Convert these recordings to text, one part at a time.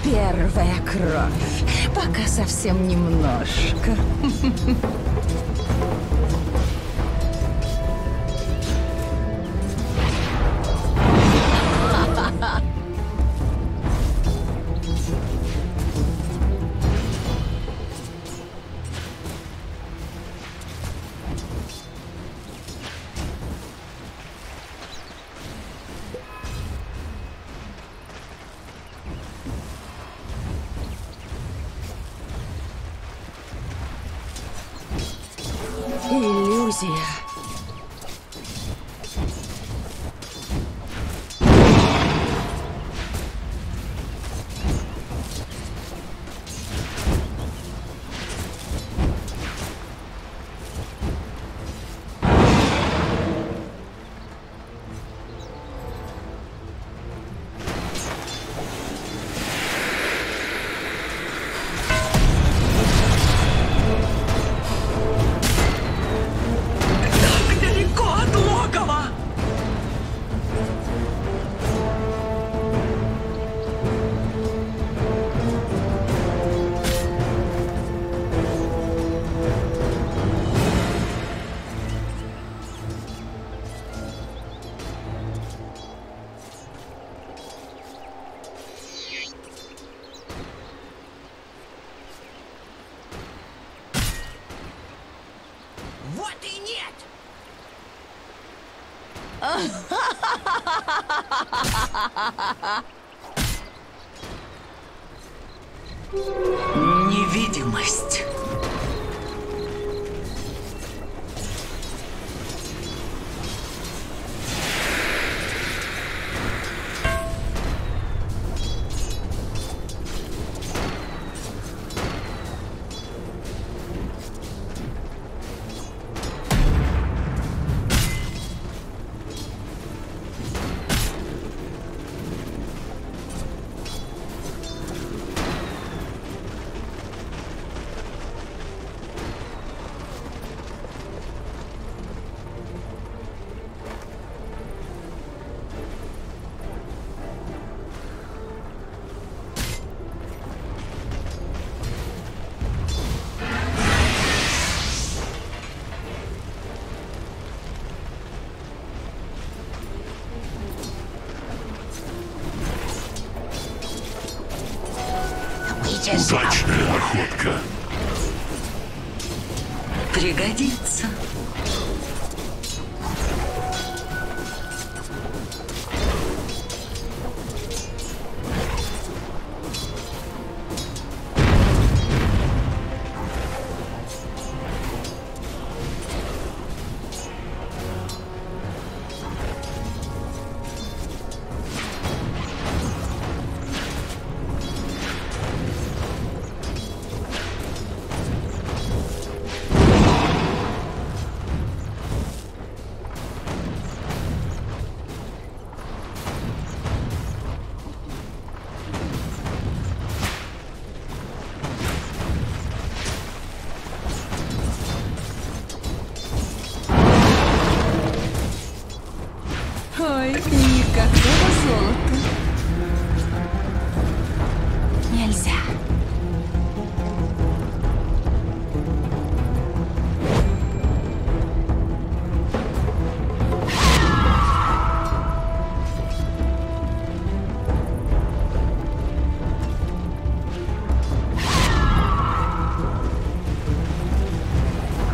Первая кровь. Пока совсем немножко. Иллюзия. Вот и нет! Невидимость. Удачная охотка. Пригодится. Ой, никакого золота. Нельзя.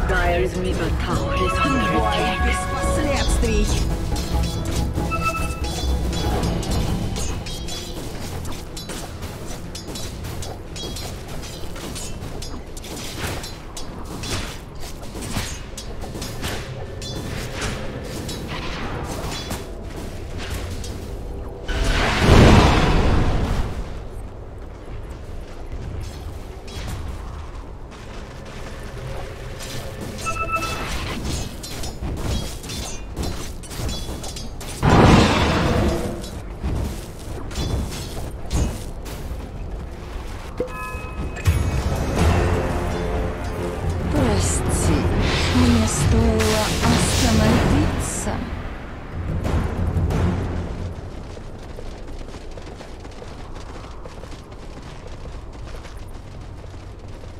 Dyer's middle tower is under Бой attack. без последствий.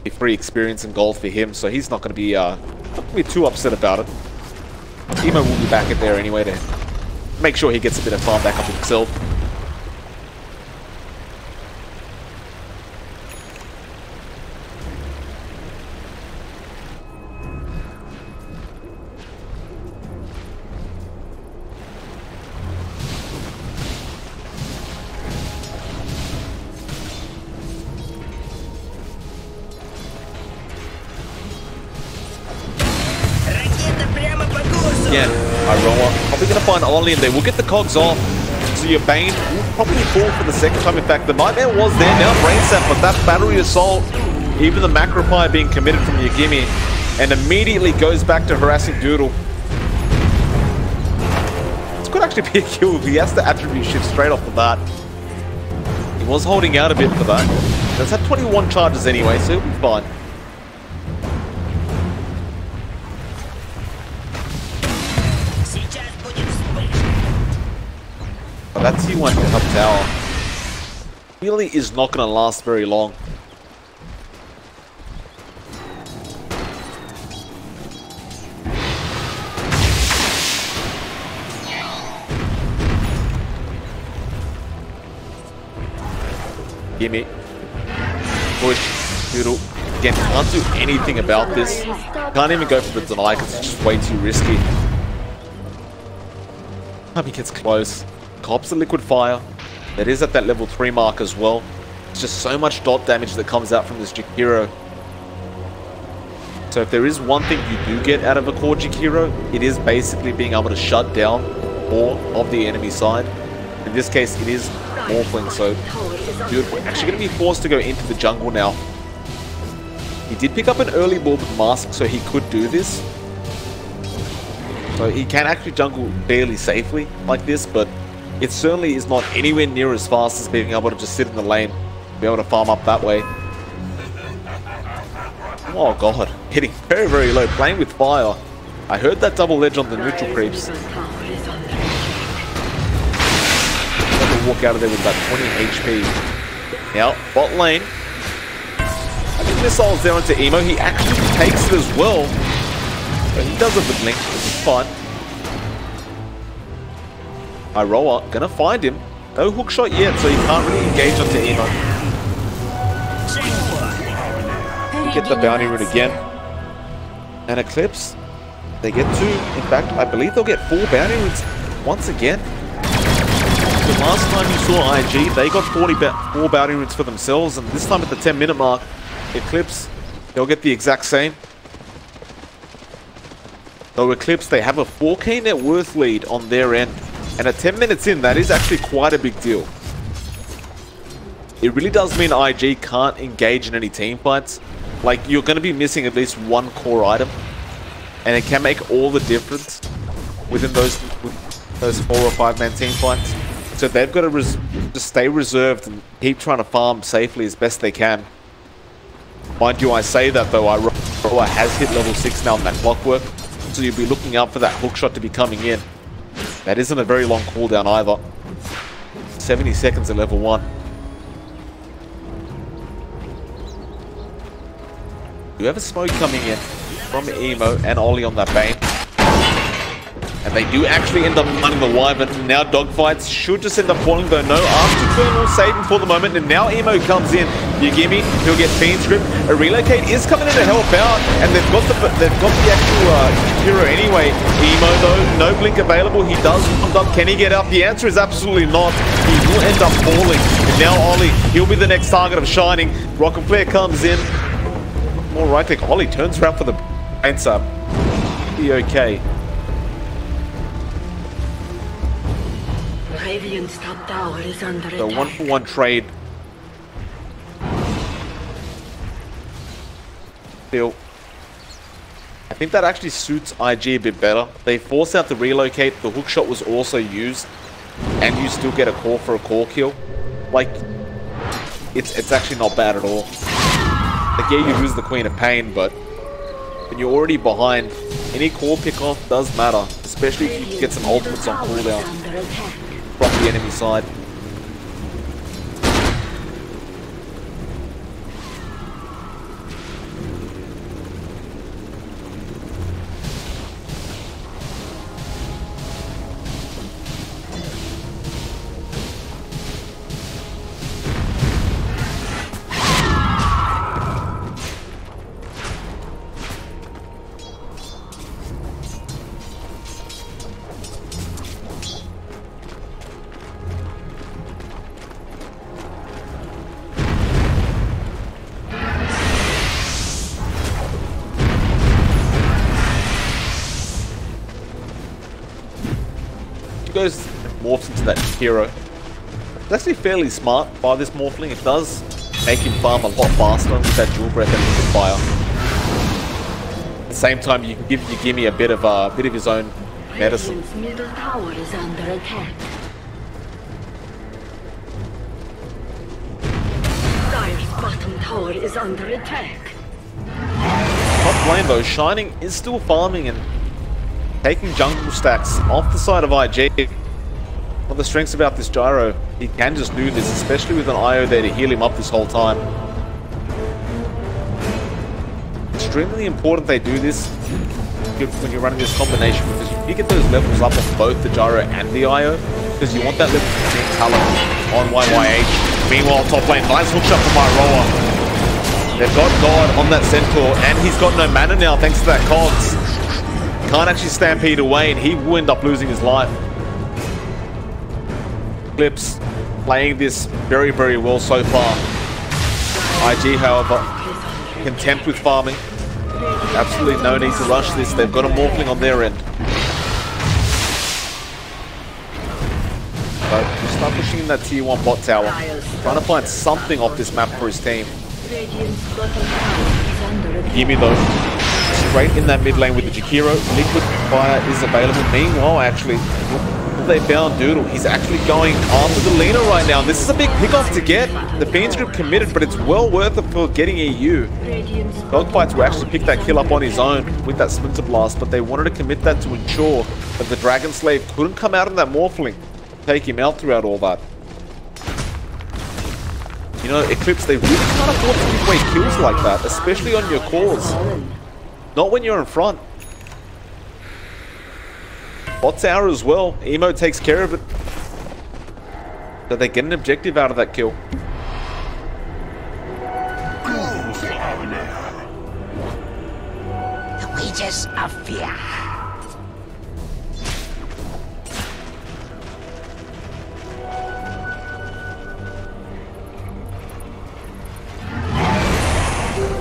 a free experience and gold for him, so he's not going to be too upset about it. Emo will be back in there anyway to make sure he gets a bit of farm back up himself. Again, Iroha probably going to find Ollie in there. We'll get the cogs off. So your Bane will probably fall for the second time. In fact, the Nightmare was there. Now Brain Sap, but that Battery Assault, even the Macropie being committed from your gimme, and immediately goes back to harassing Doodle. This could actually be a kill. He has to attribute shift straight off the bat. He was holding out a bit for that. He's had 21 charges anyway, so he'll be fine. That T1 hit up tower really is not going to last very long. Gimme. Push. Doodle. Again, can't do anything about this. Can't even go for the deny because it's just way too risky. Time he gets close. Cops a liquid fire. That is at that level 3 mark as well. It's just so much dot damage that comes out from this Jakiro. So if there is one thing you do get out of a core Jakiro, it is basically being able to shut down more of the enemy side. In this case, it is Morphling, so beautiful. Actually going to be forced to go into the jungle now. He did pick up an early Morbid Mask, so he could do this. So he can actually jungle fairly safely like this, but it certainly is not anywhere near as fast as being able to just sit in the lane, be able to farm up that way. Oh god, hitting very, very low, playing with fire. I heard that double edge on the neutral creeps. Got to walk out of there with about 20 HP. Now, bot lane. I think missiles there onto Emo. He actually takes it as well. But he does have the blink, which is fine. Iroha gonna find him. No hookshot yet, so he can't really engage onto Emo. Get the bounty rune again. And Eclipse. They get 2. In fact, I believe they'll get 4 bounty runes once again. The last time you saw IG, they got 4 bounty runes for themselves, and this time at the 10-minute mark, Eclipse, they'll get the exact same. Though Eclipse, they have a 4k net worth lead on their end. And at 10 minutes in, that is actually quite a big deal. It really does mean IG can't engage in any team fights. Like, you're going to be missing at least one core item. And it can make all the difference within those 4 or 5 man team fights. So they've got to just stay reserved and keep trying to farm safely as best they can. Mind you, I say that though, Iroha has hit level 6 now in that clockwork. So you'll be looking out for that hookshot to be coming in. That isn't a very long cooldown either. 70 seconds at level 1. You have a smoke coming in from Emo and Ollie on that Bane. And they do actually end up running the Wyvern. Now dogfights should just end up falling though. No, Afterburn will save him for the moment. And now Emo comes in. You gimme, he'll get Fiend's Grip. A Relocate is coming in to help out. And they've got the actual hero anyway. Emo though, no blink available. He does round up. Can he get up? The answer is absolutely not. He will end up falling. And now Ollie, he'll be the next target of Shining. Rocket Flare comes in. More right click. Ollie turns around for the answer. Be okay. The 1-for-1 trade. Still, I think that actually suits IG a bit better. They force out the relocate. The hookshot was also used, and you still get a call for a core kill. Like, it's actually not bad at all. Like, yeah, you lose the Queen of Pain, but when you're already behind, any core pickoff does matter, especially if you get some ultimates on cooldown from the enemy side. goes and morphs into that hero. It's actually fairly smart by this Morphling. It does make him farm a lot faster with that dual breath and with fire. At the same time, you can give your Gimme a bit of his own medicine. Radiant's middle tower is under attack. Dire's bottom tower is under attack. Top lane though, Shining is still farming and taking jungle stacks off the side of IG. One of the strengths about this Gyro, he can just do this, especially with an IO there to heal him up this whole time. Extremely important they do this when you're running this combination, because you get those levels up on both the Gyro and the IO, because you want that level 15 talent on YYH. Meanwhile, top lane, nice hook shot from Iroha. They've got God on that Centaur, and he's got no mana now thanks to that Cogs. Can't actually stampede away, and he will end up losing his life. Clips playing this very, very well so far. IG, however, content with farming. Absolutely no need to rush this. They've got a Morphling on their end. So just start pushing in that tier 1 bot tower. Trying to find something off this map for his team. Gimme though, straight in that mid lane with the Jakiro. Liquid Fire is available. Meanwhile, actually, they found Doodle. He's actually going after the Lina right now. This is a big pickoff to get. The Fiend's Grip committed, but it's well worth it for getting EU. Dogfights will actually pick that kill up on his own with that Splinter Blast, but they wanted to commit that to ensure that the Dragon Slave couldn't come out in that Morphling, take him out throughout all that. You know, Eclipse, they really can't afford to give away kills like that, especially on your cores. Not when you're in front. Bot tower as well. Emo takes care of it. So they get an objective out of that kill. The wages of fear.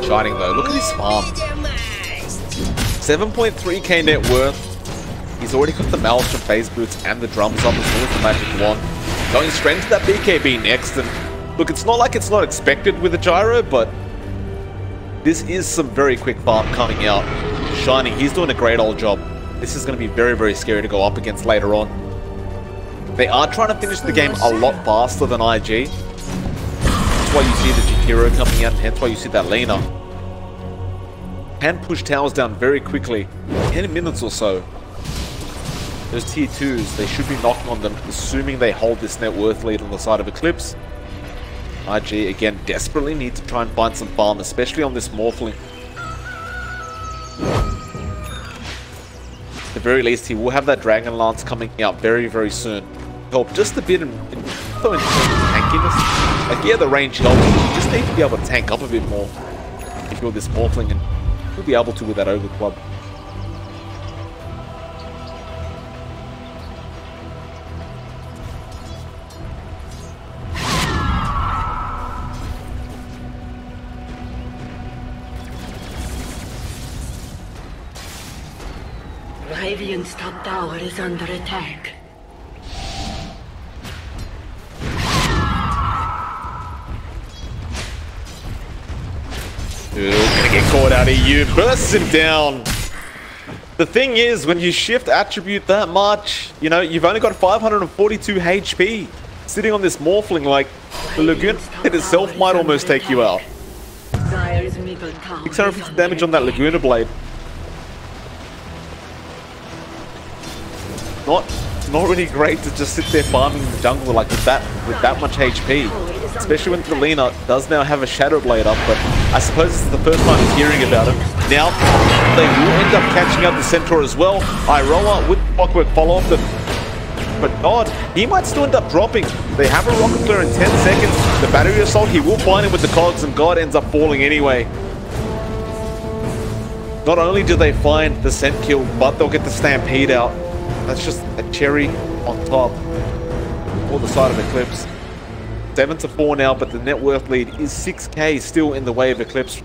Shining though, look at his farm. 7.3k net worth. He's already got the Maelstrom phase boots and the drums up as well as the magic wand. Going straight into that BKB next, and look, it's not like it's not expected with a Gyro, but this is some very quick farm coming out. Shining, he's doing a great old job. This is going to be very, very scary to go up against later on. They are trying to finish the game a lot faster than IG. That's why you see the Jakiro coming out, and hence why you see that Lina. Can push towers down very quickly, 10 minutes or so. Those tier 2s, they should be knocking on them, assuming they hold this net worth lead on the side of Eclipse. IG, again, desperately need to try and find some farm, especially on this Morphling. At the very least, he will have that Dragon Lance coming out very, very soon. Help just a bit in terms of tankiness. Like, yeah, the range helps, but you just need to be able to tank up a bit more if you're this Morphling, and you'll be able to with that Ogre Club. Radiant's top tower is under attack. Ooh, gonna get caught out of you. Bursts him down. The thing is, when you shift attribute that much, you know, you've only got 542 HP sitting on this Morphling. Like, the Laguna Blade itself might almost take you out. 650 damage on that Laguna Blade. Not really great to just sit there farming in the jungle like with that much HP. Especially when the Lina does now have a Shadow Blade up, but I suppose this is the first time he's hearing about it. Now, they will end up catching up the Centaur as well. Iroha with Clockwork follow-up, but God, he might still end up dropping. They have a Rocket Flare in 10 seconds. The Battery Assault, he will find him with the Cogs, and God ends up falling anyway. Not only do they find the Cent kill, but they'll get the Stampede out. That's just a cherry on top for the side of Eclipse. 7-4 now, but the net worth lead is 6k still in the way of Eclipse.